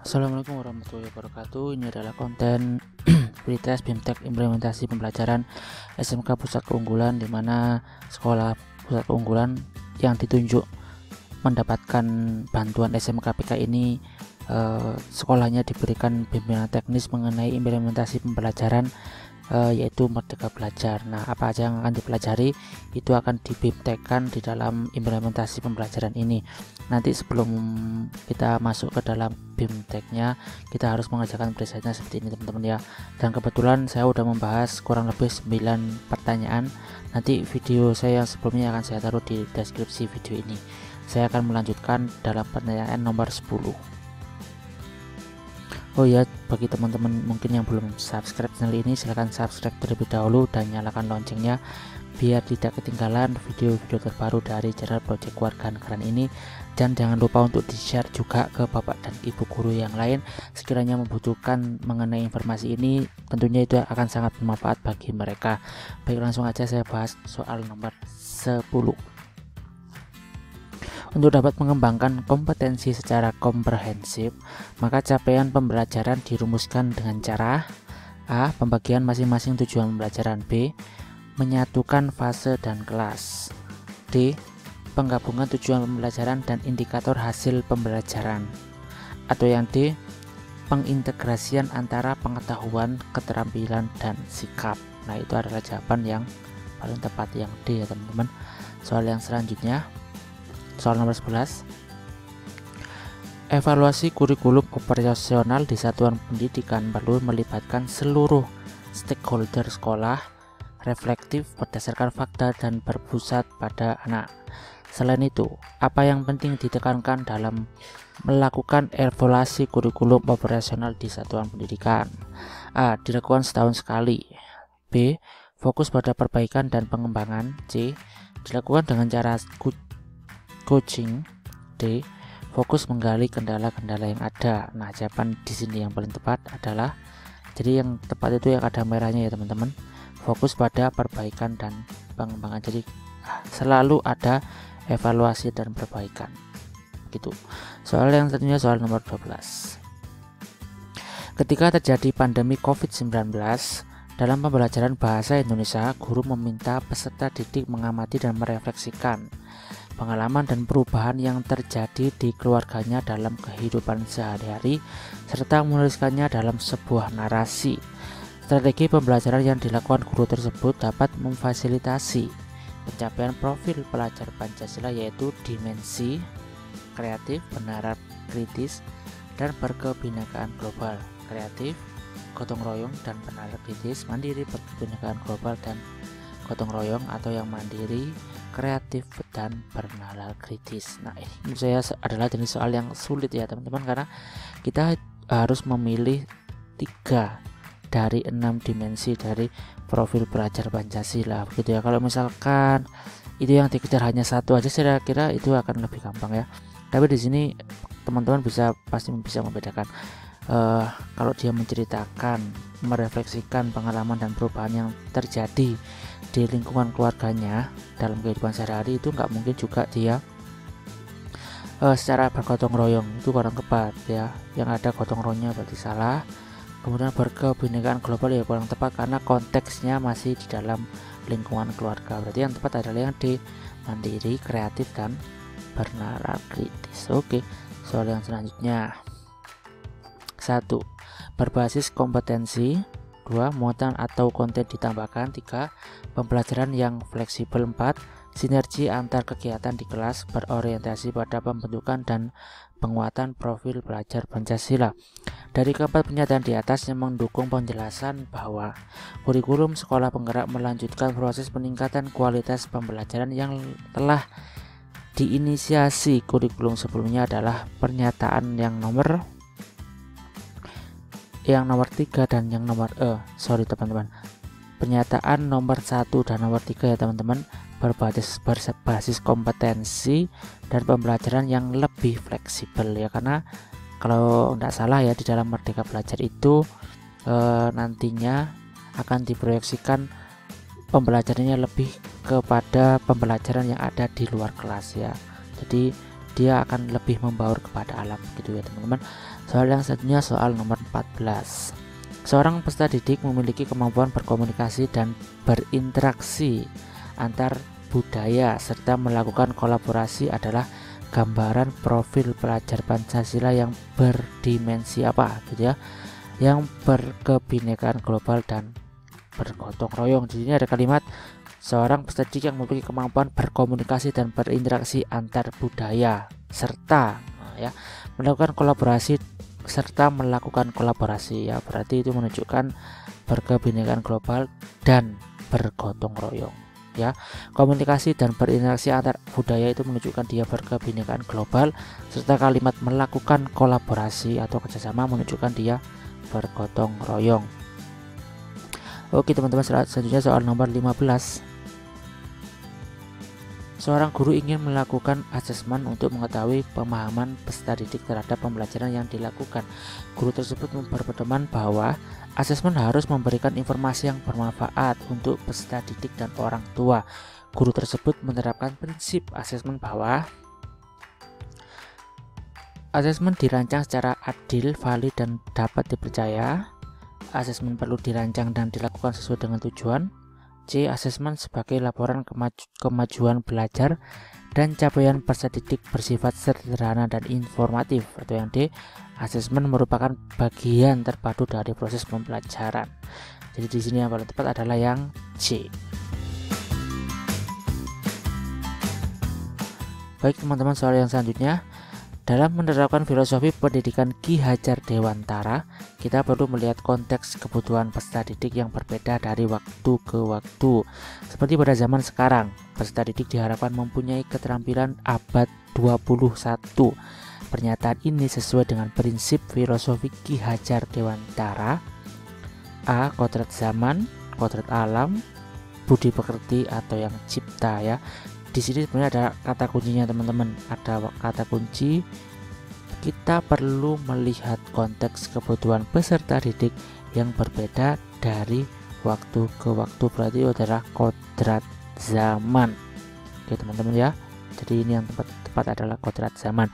Assalamualaikum warahmatullahi wabarakatuh. Ini adalah konten pretest BIMTEK implementasi pembelajaran SMK Pusat Keunggulan, di mana sekolah pusat keunggulan yang ditunjuk mendapatkan bantuan SMK PK ini sekolahnya diberikan bimbingan teknis mengenai implementasi pembelajaran yaitu Merdeka Belajar. Nah, apa aja yang akan dipelajari itu akan dibimtekkan di dalam implementasi pembelajaran ini. Nanti sebelum kita masuk ke dalam BIMTEK-nya, kita harus mengerjakan presetnya seperti ini teman-teman ya. Dan kebetulan saya udah membahas kurang lebih 9 pertanyaan. Nanti video saya yang sebelumnya akan saya taruh di deskripsi video ini. Saya akan melanjutkan dalam pertanyaan nomor 10. Oh ya, bagi teman-teman mungkin yang belum subscribe channel ini, silahkan subscribe terlebih dahulu dan nyalakan loncengnya biar tidak ketinggalan video-video terbaru dari channel Project Kewarganegaraan ini. Dan jangan lupa untuk di-share juga ke bapak dan ibu guru yang lain sekiranya membutuhkan mengenai informasi ini, tentunya itu akan sangat bermanfaat bagi mereka. Baik, langsung aja saya bahas soal nomor 10. Untuk dapat mengembangkan kompetensi secara komprehensif, maka capaian pembelajaran dirumuskan dengan cara A. Pembagian masing-masing tujuan pembelajaran. B. Menyatukan fase dan kelas. D. Penggabungan tujuan pembelajaran dan indikator hasil pembelajaran. Atau yang D. Pengintegrasian antara pengetahuan, keterampilan, dan sikap. Nah, itu adalah jawaban yang paling tepat, yang D ya teman-teman. Soal yang selanjutnya, soal nomor 11. Evaluasi kurikulum operasional di satuan pendidikan perlu melibatkan seluruh stakeholder sekolah, reflektif berdasarkan fakta dan berpusat pada anak. Selain itu, apa yang penting ditekankan dalam melakukan evaluasi kurikulum operasional di satuan pendidikan? A. Dilakukan setahun sekali. B. Fokus pada perbaikan dan pengembangan. C. Dilakukan dengan cara coaching. D. Fokus menggali kendala-kendala yang ada. Nah, jawaban di sini yang paling tepat adalah, jadi yang tepat itu yang ada merahnya ya teman-teman, fokus pada perbaikan dan pengembangan. Jadi selalu ada evaluasi dan perbaikan gitu. Soal yang selanjutnya, soal nomor 12. Ketika terjadi pandemi COVID-19, dalam pembelajaran bahasa Indonesia, guru meminta peserta didik mengamati dan merefleksikan pengalaman dan perubahan yang terjadi di keluarganya dalam kehidupan sehari-hari, serta menuliskannya dalam sebuah narasi. Strategi pembelajaran yang dilakukan guru tersebut dapat memfasilitasi pencapaian profil pelajar Pancasila, yaitu dimensi kreatif, bernalar kritis, dan berkebinekaan global. Kreatif, gotong royong, dan bernalar kritis. Mandiri, berkebinekaan global, dan gotong royong atau yang mandiri, kreatif, dan bernalar kritis. Nah, ini menurut saya adalah jenis soal yang sulit ya teman-teman, karena kita harus memilih 3 dari 6 dimensi dari profil pelajar Pancasila begitu ya. Kalau misalkan itu yang dikejar hanya satu aja, saya kira itu akan lebih gampang ya. Tapi di sini teman-teman pasti bisa membedakan. Kalau dia menceritakan, merefleksikan pengalaman dan perubahan yang terjadi di lingkungan keluarganya dalam kehidupan sehari-hari, itu nggak mungkin juga dia secara bergotong royong, itu kurang tepat ya. Yang ada gotong royongnya berarti salah. Kemudian berkebinekaan global ya kurang tepat, karena konteksnya masih di dalam lingkungan keluarga. Berarti yang tepat adalah yang D, mandiri, kreatif, dan bernalar kritis. Oke, soal yang selanjutnya. 1. Berbasis kompetensi. 2. Muatan atau konten ditambahkan. 3. Pembelajaran yang fleksibel. 4. Sinergi antar kegiatan di kelas berorientasi pada pembentukan dan penguatan profil pelajar Pancasila. Dari keempat pernyataan di atas yang mendukung penjelasan bahwa kurikulum sekolah penggerak melanjutkan proses peningkatan kualitas pembelajaran yang telah diinisiasi kurikulum sebelumnya adalah pernyataan yang nomor 3 dan yang nomor teman-teman. Pernyataan nomor 1 dan nomor 3 ya teman-teman, berbasis kompetensi dan pembelajaran yang lebih fleksibel ya, karena kalau tidak salah ya, di dalam Merdeka Belajar itu nantinya akan diproyeksikan pembelajarannya lebih kepada pembelajaran yang ada di luar kelas ya. Jadi dia akan lebih membaur kepada alam gitu ya teman-teman. Soal yang selanjutnya, soal nomor 14. Seorang peserta didik memiliki kemampuan berkomunikasi dan berinteraksi antar budaya serta melakukan kolaborasi adalah gambaran profil pelajar Pancasila yang berdimensi apa gitu ya, yang berkebinekaan global dan bergotong royong. Di sini ada kalimat seorang peserta didik yang memiliki kemampuan berkomunikasi dan berinteraksi antar budaya serta ya melakukan kolaborasi ya, berarti itu menunjukkan berkebinekaan global dan bergotong royong ya. Komunikasi dan berinteraksi antar budaya itu menunjukkan dia berkebinekaan global, serta kalimat melakukan kolaborasi atau kerjasama menunjukkan dia bergotong royong. Oke teman-teman, selanjutnya soal nomor 15. Seorang guru ingin melakukan asesmen untuk mengetahui pemahaman peserta didik terhadap pembelajaran yang dilakukan. Guru tersebut berpedoman bahwa asesmen harus memberikan informasi yang bermanfaat untuk peserta didik dan orang tua. Guru tersebut menerapkan prinsip asesmen bahwa asesmen dirancang secara adil, valid, dan dapat dipercaya. Asesmen perlu dirancang dan dilakukan sesuai dengan tujuan. C. Asesmen sebagai laporan kemajuan belajar dan capaian peserta didik bersifat sederhana dan informatif. Atau yang D. Asesmen merupakan bagian terpadu dari proses pembelajaran. Jadi di sini yang paling tepat adalah yang C. Baik teman-teman, soal yang selanjutnya. Dalam menerapkan filosofi pendidikan Ki Hajar Dewantara, kita perlu melihat konteks kebutuhan peserta didik yang berbeda dari waktu ke waktu. Seperti pada zaman sekarang, peserta didik diharapkan mempunyai keterampilan abad 21. Pernyataan ini sesuai dengan prinsip filosofi Ki Hajar Dewantara. A. Kodrat zaman, kodrat alam, budi pekerti atau yang cipta ya. Di sini sebenarnya ada kata kuncinya teman-teman, ada kata kunci. Kita perlu melihat konteks kebutuhan peserta didik yang berbeda dari waktu ke waktu, berarti adalah kodrat zaman. Oke teman-teman ya, jadi ini yang tepat adalah kodrat zaman.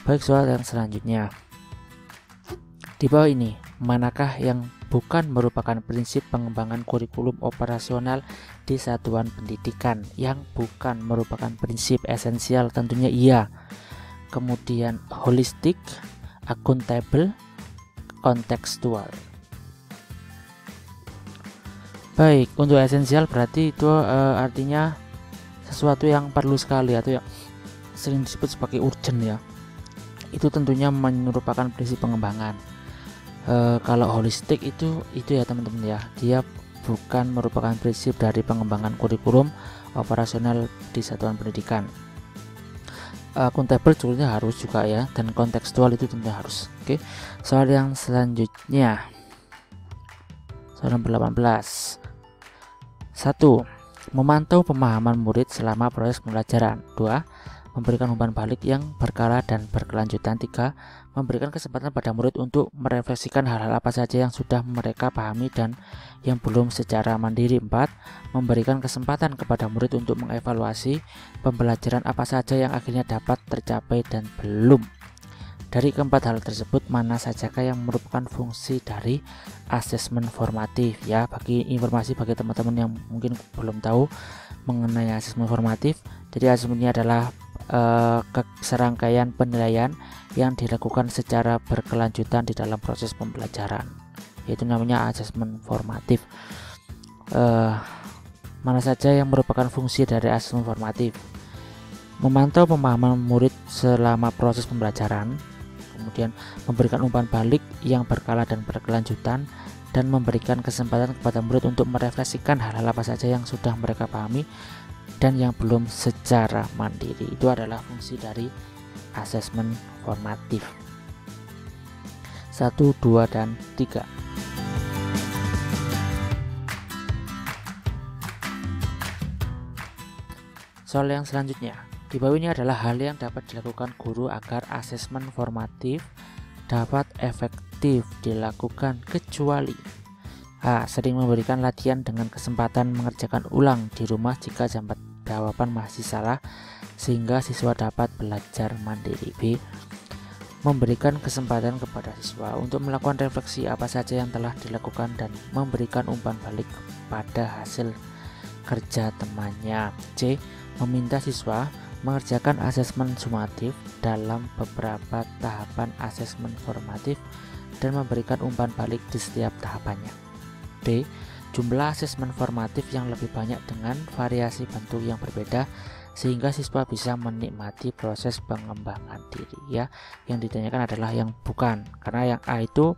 Baik, soal yang selanjutnya. Di bawah ini, manakah yang bukan merupakan prinsip pengembangan kurikulum operasional di satuan pendidikan? Yang bukan merupakan prinsip esensial tentunya iya. Kemudian holistik, akuntabel, kontekstual. Baik, untuk esensial berarti itu artinya sesuatu yang perlu sekali atau yang sering disebut sebagai urgent ya. Itu tentunya merupakan prinsip pengembangan. Kalau holistik itu ya teman-teman ya, dia bukan merupakan prinsip dari pengembangan kurikulum operasional di satuan pendidikan. Akuntabel sebetulnya harus juga ya, dan kontekstual itu tentunya harus. Oke, soal yang selanjutnya, soal nomor 18. 1. Memantau pemahaman murid selama proses pembelajaran. 2. Memberikan umpan balik yang berkala dan berkelanjutan. 3. Memberikan kesempatan pada murid untuk merefleksikan hal-hal apa saja yang sudah mereka pahami dan yang belum secara mandiri. 4. Memberikan kesempatan kepada murid untuk mengevaluasi pembelajaran apa saja yang akhirnya dapat tercapai dan belum. Dari keempat hal tersebut, mana sajakah yang merupakan fungsi dari asesmen formatif ya? Bagi informasi bagi teman-teman yang mungkin belum tahu mengenai asesmen formatif, jadi asesmen ini adalah serangkaian penilaian yang dilakukan secara berkelanjutan di dalam proses pembelajaran, yaitu namanya asesmen formatif. Mana saja yang merupakan fungsi dari asesmen formatif? Memantau pemahaman murid selama proses pembelajaran, kemudian memberikan umpan balik yang berkala dan berkelanjutan, dan memberikan kesempatan kepada murid untuk merefleksikan hal-hal apa saja yang sudah mereka pahami dan yang belum secara mandiri. Itu adalah fungsi dari asesmen formatif. 1, 2, dan 3. Soal yang selanjutnya, di bawah ini adalah hal yang dapat dilakukan guru agar asesmen formatif dapat efektif dilakukan, kecuali A. Sering memberikan latihan dengan kesempatan mengerjakan ulang di rumah jika jawaban masih salah. sehingga siswa dapat belajar mandiri. B. Memberikan kesempatan kepada siswa untuk melakukan refleksi apa saja yang telah dilakukan dan memberikan umpan balik pada hasil kerja temannya. C. Meminta siswa mengerjakan asesmen sumatif dalam beberapa tahapan asesmen formatif dan memberikan umpan balik di setiap tahapannya. D. Jumlah asesmen formatif yang lebih banyak dengan variasi bentuk yang berbeda sehingga siswa bisa menikmati proses pengembangan diri. Ya, yang ditanyakan adalah yang bukan, karena yang A itu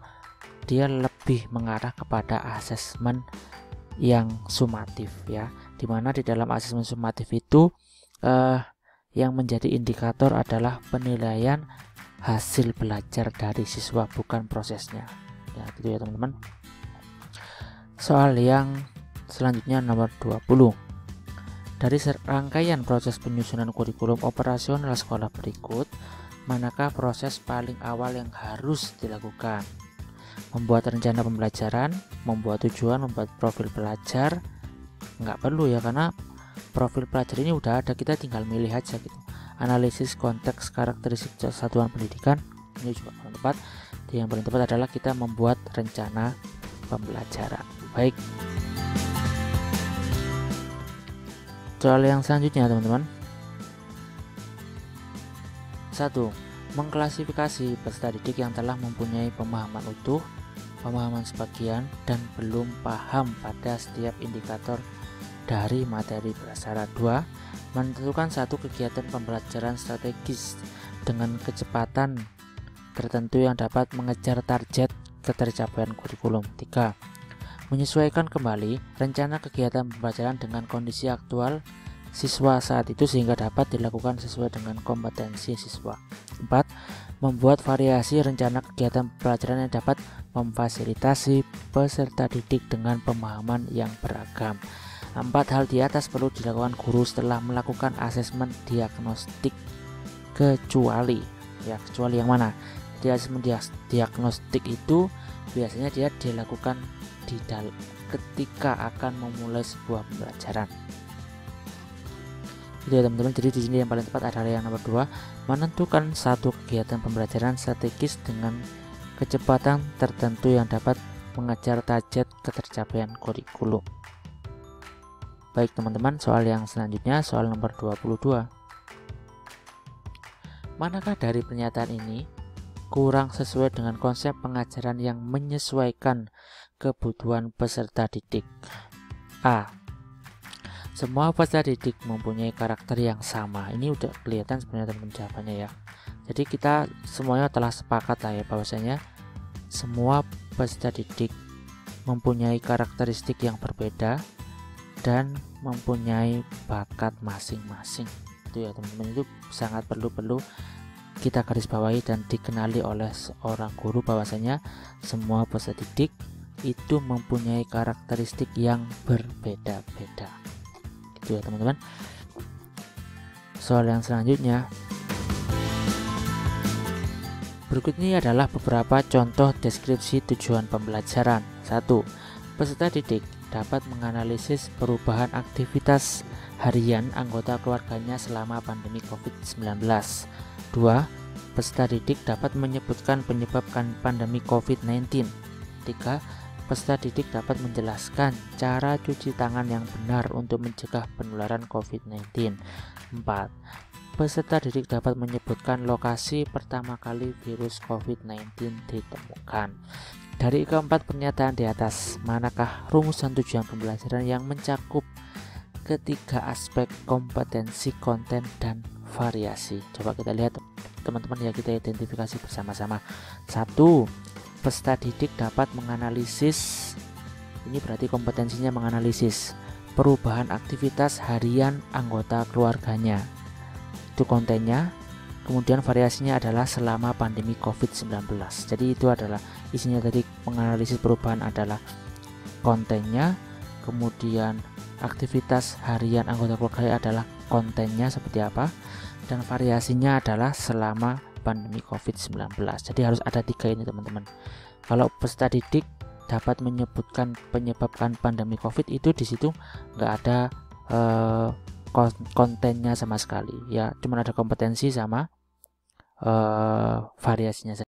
dia lebih mengarah kepada asesmen yang sumatif, ya, dimana di dalam asesmen sumatif itu yang menjadi indikator adalah penilaian hasil belajar dari siswa, bukan prosesnya. Ya, gitu ya teman-teman. Soal yang selanjutnya nomor 20. Dari serangkaian proses penyusunan kurikulum operasional sekolah berikut, manakah proses paling awal yang harus dilakukan? Membuat rencana pembelajaran, membuat tujuan, membuat profil pelajar. Nggak perlu ya, karena profil pelajar ini udah ada, kita tinggal milih aja gitu. Analisis konteks karakteristik satuan pendidikan, ini juga paling tepat. Yang paling tepat adalah kita membuat rencana pembelajaran. Baik, soal yang selanjutnya teman-teman. 1. Mengklasifikasi peserta didik yang telah mempunyai pemahaman utuh, pemahaman sebagian, dan belum paham pada setiap indikator dari materi prasarat. 2. Menentukan satu kegiatan pembelajaran strategis dengan kecepatan tertentu yang dapat mengejar target ketercapaian kurikulum. 3. Menyesuaikan kembali rencana kegiatan pembelajaran dengan kondisi aktual siswa saat itu sehingga dapat dilakukan sesuai dengan kompetensi siswa. 4. Membuat variasi rencana kegiatan pembelajaran yang dapat memfasilitasi peserta didik dengan pemahaman yang beragam. 4 hal di atas perlu dilakukan guru setelah melakukan asesmen diagnostik kecuali yang mana? Di asesmen diagnostik itu biasanya dia dilakukan ketika akan memulai sebuah pembelajaran. Itu ya teman-teman. Jadi di sini yang paling tepat adalah yang nomor 2, menentukan satu kegiatan pembelajaran strategis dengan kecepatan tertentu yang dapat mengejar target ketercapaian kurikulum. Baik teman-teman, soal yang selanjutnya, soal nomor 22. Manakah dari pernyataan ini kurang sesuai dengan konsep pengajaran yang menyesuaikan kebutuhan peserta didik? A. Semua peserta didik mempunyai karakter yang sama. Ini udah kelihatan sebenarnya teman-teman jawabannya ya. Jadi kita semuanya telah sepakat lah ya bahwasanya semua peserta didik mempunyai karakteristik yang berbeda dan mempunyai bakat masing-masing. Itu ya teman-teman, itu sangat perlu kita garis bawahi dan dikenali oleh seorang guru bahwasanya semua peserta didik itu mempunyai karakteristik yang berbeda-beda. Gitu ya teman-teman. Soal yang selanjutnya, berikut ini adalah beberapa contoh deskripsi tujuan pembelajaran. 1. Peserta didik dapat menganalisis perubahan aktivitas harian anggota keluarganya selama pandemi COVID-19. 2. Peserta didik dapat menyebutkan penyebab pandemi COVID-19. 3. Peserta didik dapat menjelaskan cara cuci tangan yang benar untuk mencegah penularan COVID-19. 4. Peserta didik dapat menyebutkan lokasi pertama kali virus COVID-19 ditemukan. Dari keempat pernyataan di atas, manakah rumusan tujuan pembelajaran yang mencakup ketiga aspek kompetensi, konten, dan variasi? Coba kita lihat teman-teman ya, kita identifikasi bersama-sama. 1. Peserta didik dapat menganalisis, ini berarti kompetensinya menganalisis perubahan aktivitas harian anggota keluarganya, itu kontennya. Kemudian variasinya adalah selama pandemi COVID-19. Jadi itu adalah isinya, tadi menganalisis perubahan adalah kontennya, kemudian aktivitas harian anggota keluarga adalah kontennya seperti apa, dan variasinya adalah selama pandemi COVID-19. Jadi harus ada 3 ini teman-teman. Kalau peserta didik dapat menyebutkan penyebabkan pandemi COVID, itu di situ nggak ada kontennya sama sekali, ya cuman ada kompetensi sama variasinya saja.